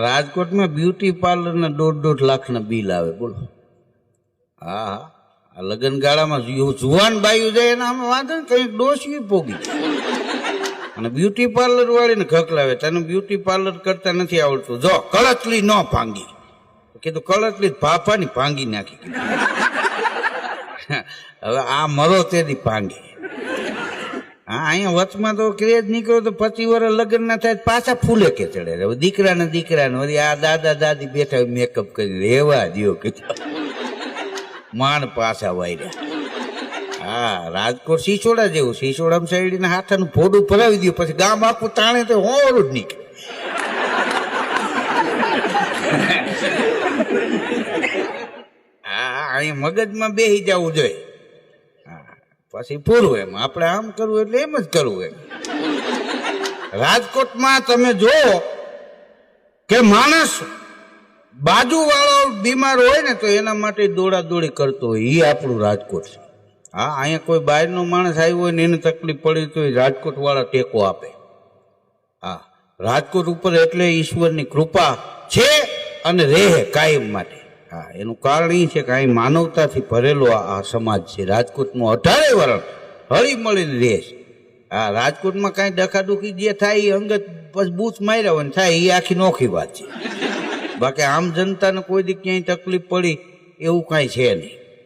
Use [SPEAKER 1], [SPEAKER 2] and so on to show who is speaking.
[SPEAKER 1] રાજકોટમાં બ્યુટી પાર્લરના 1.5 લાખના બિલ આવે, બોલો. હા હા, આ લગ્ન ગાળામાં જુવાન બાયું જાય એના આમાં વાંધો ને, કંઈક ડોસી પોગી અને બ્યુટી પાર્લર વાળીને ખકલાવે, તને બ્યુટી પાર્લર કરતા નથી આવડતું, જો કળતલી ન ભાંગી. કીધું કળતલી ફાફાની ભાંગી નાખી. હવે આ મરો તેથી ભાંગી. હા, અહીંયા વચમાં તો ક્રેઝ નીકળ્યો તો 25 વર્ષ લગ્ન ના થાય પાછા ફૂલે કે ચડે. હવે દીકરાને વળી આ દાદા દાદી બેઠા મેકઅપ કરી રેવા દો કે માંડ પાછા વાયર્યા. હા, રાજકોટ સિસોડા જેવું, સિસોડામાં સાઈડીના હાથાનું ફોડું ભરાવી દઉં પછી ગામ આખું તાણે તો હોરું જ નીકળે. હા, અહીંયા મગજમાં બેસી જવું જોઈએ. પછી પૂરું, એમ આપણે આમ કરવું એટલે એમ જ કરવું. એમ રાજકોટમાં તમે જુઓ કે માણસ બાજુ વાળો બીમાર હોય ને તો એના માટે દોડા દોડી કરતો હોય, એ આપણું રાજકોટ છે. હા, અહીંયા કોઈ બહારનો માણસ આવ્યો હોય ને એને તકલીફ પડી તો રાજકોટ વાળા ટેકો આપે. હા, રાજકોટ ઉપર એટલે ઈશ્વરની કૃપા છે અને રહે કાયમ માટે. હા, એનું કારણ એ છે કે અહીં માનવતાથી ભરેલો આ સમાજ છે. રાજકોટનું 18 વર્ષ હળી મળીને રહે છે. હા, રાજકોટમાં કાંઈ ડખાડુખી જે થાય એ અંગત બસ બૂથ માર્યા હોય ને થાય, એ આખી નોખી વાત છે. બાકી આમ જનતાને કોઈ દી ક્યાંય તકલીફ પડી એવું કાંઈ છે નહીં.